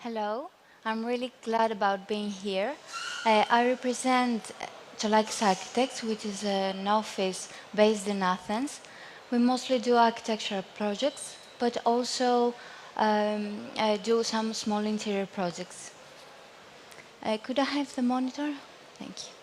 Hello, I'm really glad about being here. I represent Tsolakis Architects, which is an office based in Athens. We mostly do architectural projects, but also do some small interior projects. Could I have the monitor? Thank you.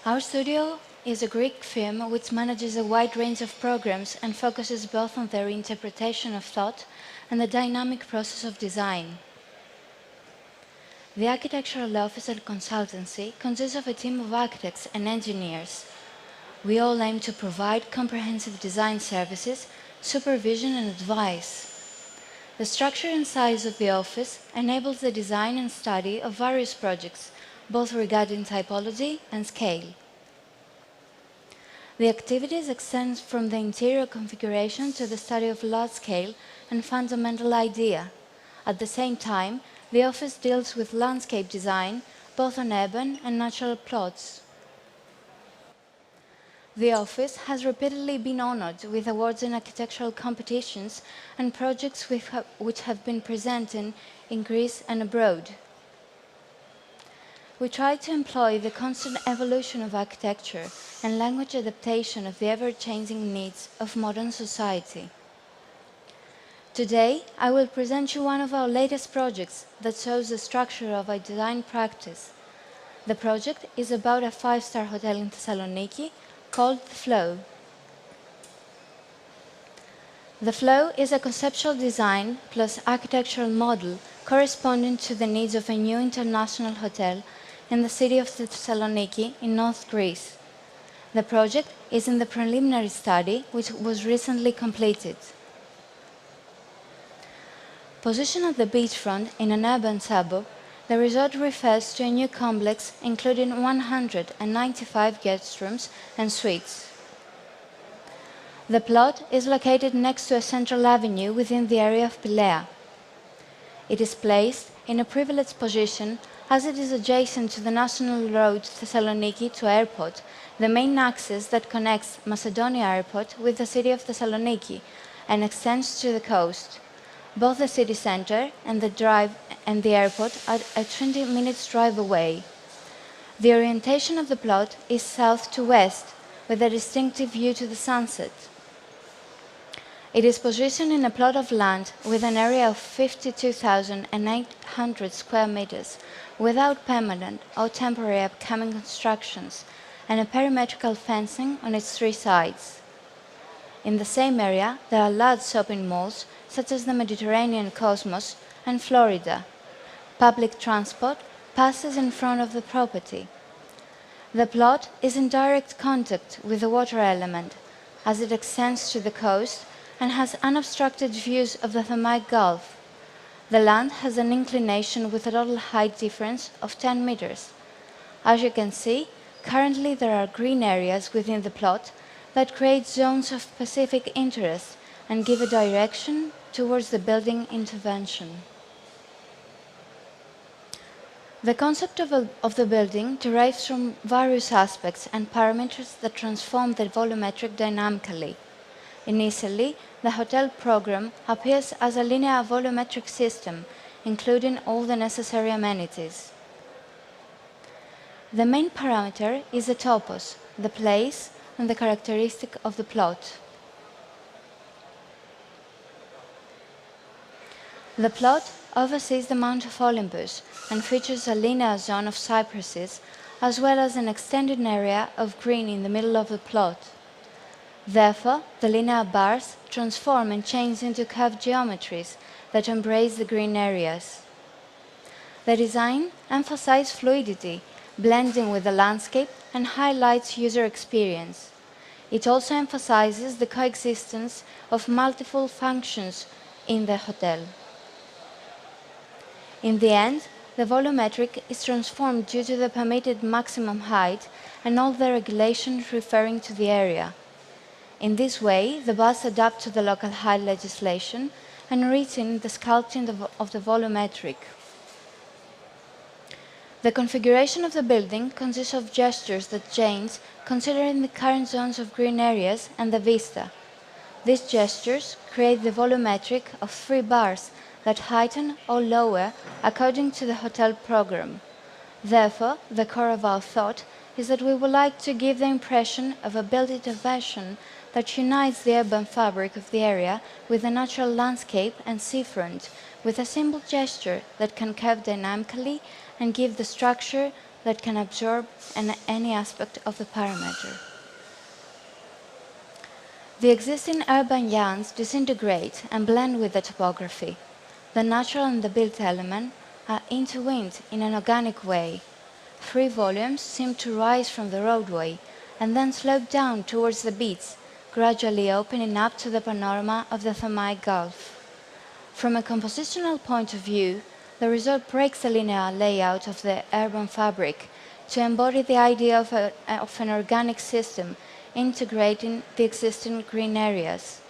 Our studio is a Greek firm which manages a wide range of programs and focuses both on their interpretation of thought and the dynamic process of design. The architectural office and consultancy consists of a team of architects and engineers. We all aim to provide comprehensive design services, supervision and advice. The structure and size of the office enables the design and study of various projects, both regarding typology and scale. The activities extend from the interior configuration to the study of large-scale and fundamental idea. At the same time, the office deals with landscape design, both on urban and natural plots. The office has repeatedly been honored with awards in architectural competitions and projects which have been presented in Greece and abroad. We try to employ the constant evolution of architecture and language adaptation of the ever-changing needs of modern society. Today, I will present you one of our latest projects that shows the structure of our design practice. The project is about a 5-star hotel in Thessaloniki called The Flow. The Flow is a conceptual design plus architectural model corresponding to the needs of a new international hotel in the city of Thessaloniki in North Greece. The project is in the preliminary study, which was recently completed. Positioned at the beachfront in an urban suburb, the resort refers to a new complex including 195 guest rooms and suites. The plot is located next to a central avenue within the area of Piraeus. It is placed in a privileged position as it is adjacent to the national road Thessaloniki to Airport, the main axis that connects Macedonia Airport with the city of Thessaloniki and extends to the coast. Both the city center and the airport are a 20 minutes drive away. The orientation of the plot is south to west, with a distinctive view to the sunset. It is positioned in a plot of land with an area of 52,800 square meters, without permanent or temporary upcoming constructions, and a perimetrical fencing on its 3 sides. In the same area, there are large shopping malls, such as the Mediterranean Cosmos and Florida. Public transport passes in front of the property. The plot is in direct contact with the water element, as it extends to the coast and has unobstructed views of the Thermite Gulf. The land has an inclination with a total height difference of 10 meters. As you can see, currently there are green areas within the plot that create zones of specific interest and give a direction towards the building intervention. The concept of the building derives from various aspects and parameters that transform the volumetric dynamically. Initially, the hotel program appears as a linear volumetric system, including all the necessary amenities. The main parameter is the topos, the place, and the characteristic of the plot. The plot oversees the Mount of Olympus and features a linear zone of cypresses, as well as an extended area of green in the middle of the plot. Therefore, the linear bars transform and change into curved geometries that embrace the green areas. The design emphasizes fluidity, blending with the landscape, and highlights user experience. It also emphasizes the coexistence of multiple functions in the hotel. In the end, the volumetric is transformed due to the permitted maximum height and all the regulations referring to the area. In this way, the bars adapt to the local height legislation, enriching the sculpting of the volumetric. The configuration of the building consists of gestures that change considering the current zones of green areas and the vista. These gestures create the volumetric of 3 bars that heighten or lower according to the hotel program. Therefore, the core of our thought is that we would like to give the impression of a built intervention that unites the urban fabric of the area with the natural landscape and seafront, with a simple gesture that can curve dynamically and give the structure that can absorb any aspect of the parameter. The existing urban yarns disintegrate and blend with the topography. The natural and the built element are intertwined in an organic way. 3 volumes seem to rise from the roadway and then slope down towards the beach, gradually opening up to the panorama of the Thermaic Gulf. From a compositional point of view, the result breaks the linear layout of the urban fabric to embody the idea of an organic system integrating the existing green areas.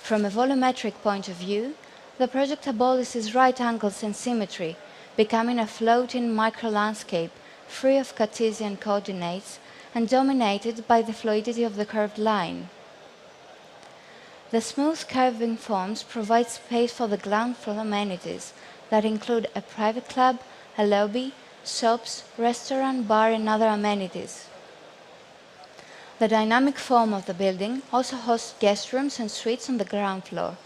From a volumetric point of view, the project abolishes right angles and symmetry, becoming a floating micro-landscape free of Cartesian coordinates and dominated by the fluidity of the curved line. The smooth curving forms provide space for the ground floor amenities that include a private club, a lobby, shops, restaurant, bar and other amenities. The dynamic form of the building also hosts guest rooms and suites on the ground floor.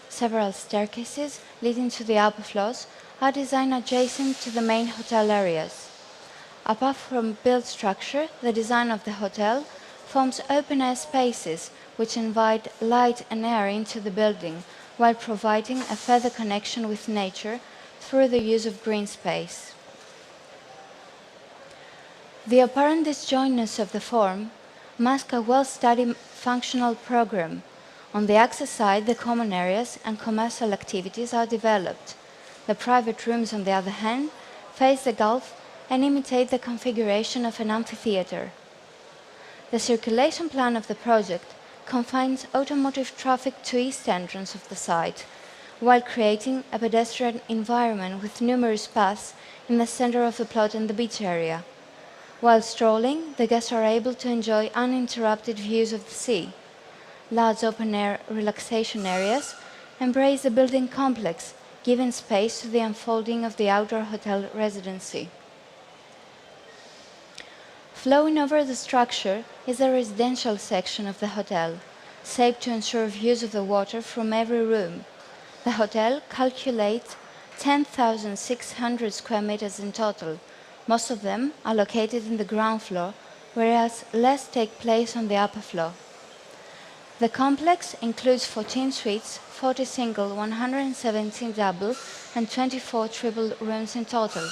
Several staircases leading to the upper floors are designed adjacent to the main hotel areas. Apart from built structure, the design of the hotel forms open-air spaces which invite light and air into the building while providing a further connection with nature through the use of green space. The apparent disjointness of the form masks a well-studied functional program. On the access side, the common areas and commercial activities are developed. The private rooms, on the other hand, face the Gulf and imitate the configuration of an amphitheater. The circulation plan of the project confines automotive traffic to east entrance of the site, while creating a pedestrian environment with numerous paths in the center of the plot and the beach area. While strolling, the guests are able to enjoy uninterrupted views of the sea. Large open-air relaxation areas embrace the building complex, giving space to the unfolding of the outdoor hotel residency. Flowing over the structure is the residential section of the hotel, shaped to ensure views of the water from every room. The hotel calculates 10,600 square meters in total. Most of them are located in the ground floor, whereas less take place on the upper floor. The complex includes 14 suites, 40 single, 117 double, and 24 triple rooms in total.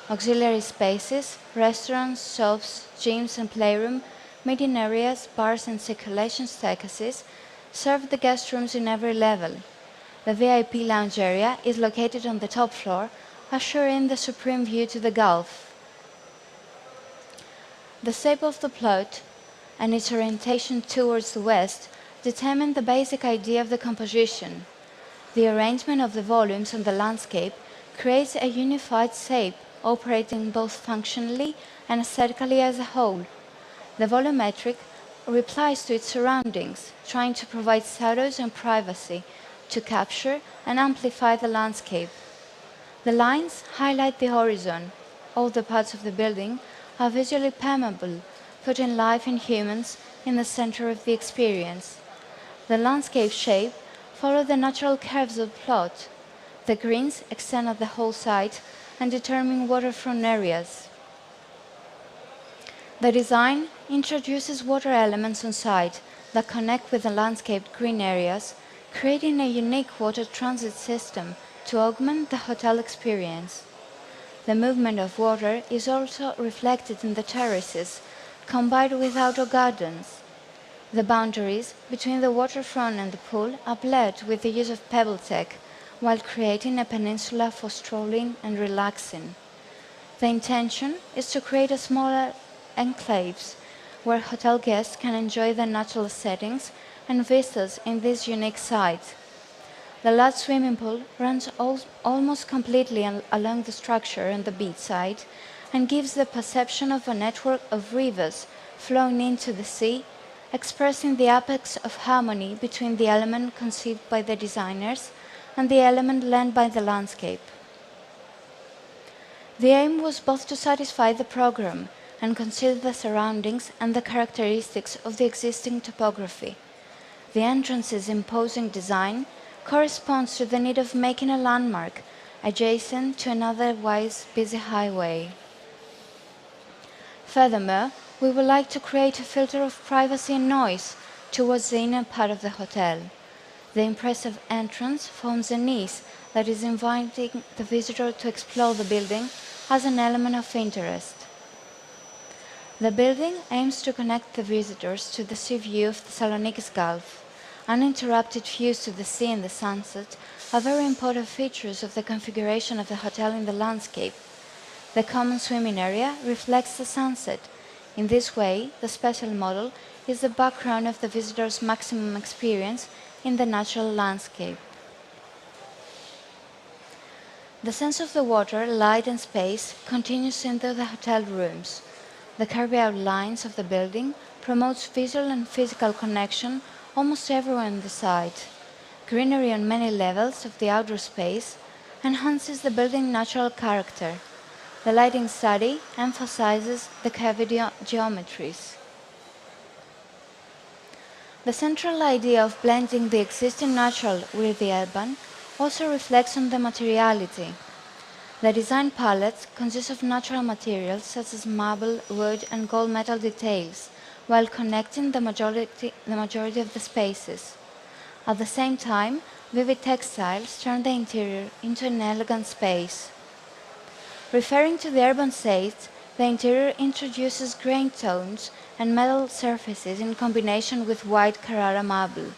Auxiliary spaces, restaurants, shops, gyms and playroom, meeting areas, bars and circulation staircases serve the guest rooms in every level. The VIP lounge area is located on the top floor, assuring the supreme view to the Gulf. The shape of the plot and its orientation towards the west determine the basic idea of the composition. The arrangement of the volumes on the landscape creates a unified shape operating both functionally and aesthetically as a whole. The volumetric replies to its surroundings, trying to provide shadows and privacy to capture and amplify the landscape. The lines highlight the horizon. All the parts of the building are visually permeable, putting life and humans in the center of the experience. The landscape shape follows the natural curves of the plot. The greens extend at the whole site and determine waterfront areas. The design introduces water elements on site that connect with the landscaped green areas, creating a unique water transit system to augment the hotel experience. The movement of water is also reflected in the terraces, combined with outdoor gardens. The boundaries between the waterfront and the pool are blurred with the use of pebble tech, while creating a peninsula for strolling and relaxing. The intention is to create a smaller enclaves where hotel guests can enjoy the natural settings and vistas in this unique site. The large swimming pool runs almost completely along the structure on the beach side and gives the perception of a network of rivers flowing into the sea expressing the apex of harmony between the element conceived by the designers and the element lent by the landscape. The aim was both to satisfy the program and consider the surroundings and the characteristics of the existing topography. The entrance's imposing design corresponds to the need of making a landmark adjacent to an otherwise busy highway. Furthermore, we would like to create a filter of privacy and noise towards the inner part of the hotel. The impressive entrance forms a niche that is inviting the visitor to explore the building as an element of interest. The building aims to connect the visitors to the sea view of the Tsolakis Gulf. Uninterrupted views to the sea and the sunset are very important features of the configuration of the hotel in the landscape. The common swimming area reflects the sunset. In this way, the special model is the background of the visitor's maximum experience in the natural landscape. The sense of the water, light and space continues into the hotel rooms. The curvy outlines of the building promotes visual and physical connection almost everywhere on the site. Greenery on many levels of the outdoor space enhances the building's natural character. The lighting study emphasizes the curvy geometries. The central idea of blending the existing natural with the urban also reflects on the materiality. The design palette consists of natural materials such as marble, wood, and gold metal details, while connecting the majority of the spaces. At the same time, vivid textiles turn the interior into an elegant space. Referring to the urban site, the interior introduces grain tones and metal surfaces in combination with white Carrara marble.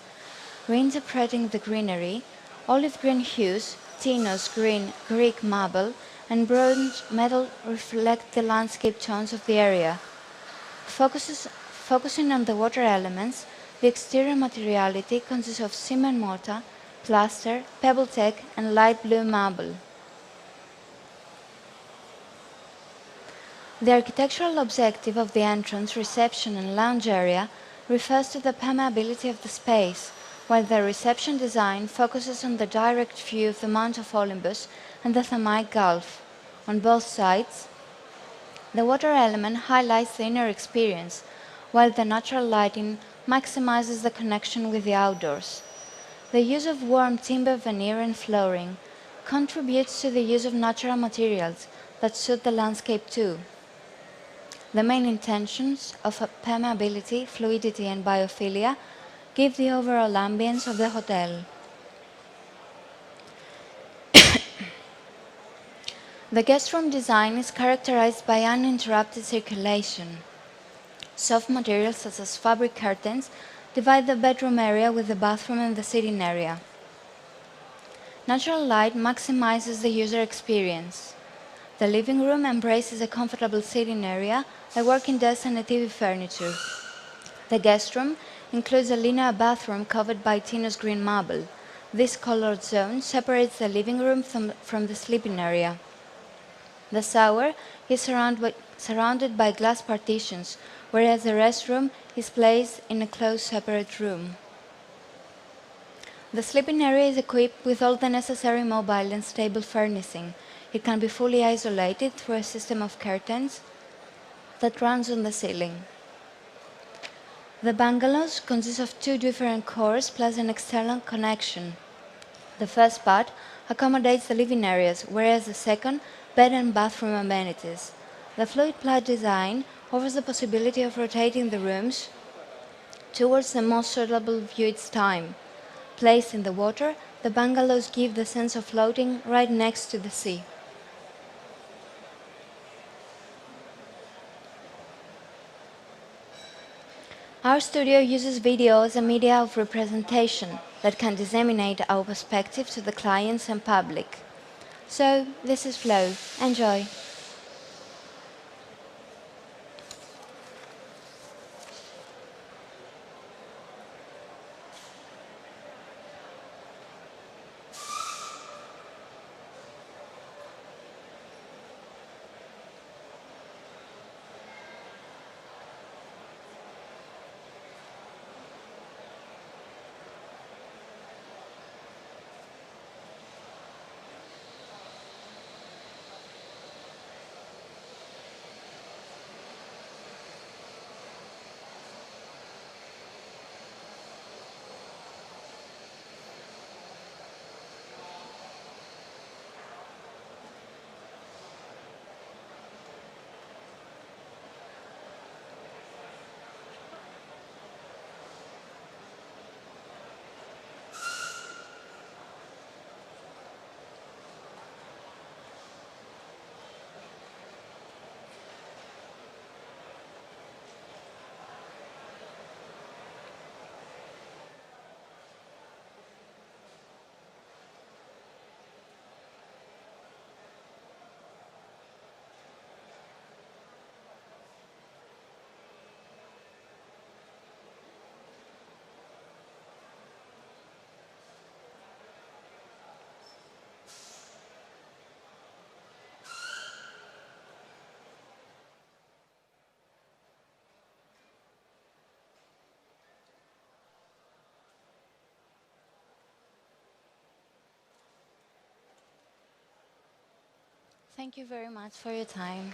Reinterpreting the greenery, olive green hues, Tinos green Greek marble, and bronze metal reflect the landscape tones of the area. Focusing on the water elements, the exterior materiality consists of cement mortar, plaster, pebble tech, and light blue marble. The architectural objective of the entrance, reception, and lounge area refers to the permeability of the space, while the reception design focuses on the direct view of the Mount of Olympus and the Thermaic Gulf. On both sides, the water element highlights the inner experience, while the natural lighting maximizes the connection with the outdoors. The use of warm timber veneer and flooring contributes to the use of natural materials that suit the landscape too. The main intentions of permeability, fluidity, and biophilia give the overall ambience of the hotel. The guest room design is characterized by uninterrupted circulation. Soft materials such as fabric curtains divide the bedroom area with the bathroom and the sitting area. Natural light maximizes the user experience. The living room embraces a comfortable sitting area, a working desk, and a TV furniture. The guest room includes a linear bathroom covered by Tinos green marble. This colored zone separates the living room from the sleeping area. The shower is surrounded by glass partitions, whereas the restroom is placed in a closed separate room. The sleeping area is equipped with all the necessary mobile and stable furnishing. It can be fully isolated through a system of curtains that runs on the ceiling. The bungalows consist of two different cores plus an external connection. The first part accommodates the living areas, whereas the second, bed and bathroom amenities. The fluid ply design offers the possibility of rotating the rooms towards the most suitable view each time. Placed in the water, the bungalows give the sense of floating right next to the sea. Our studio uses video as a media of representation that can disseminate our perspective to the clients and public. So, this is Flow. Enjoy! Thank you very much for your time.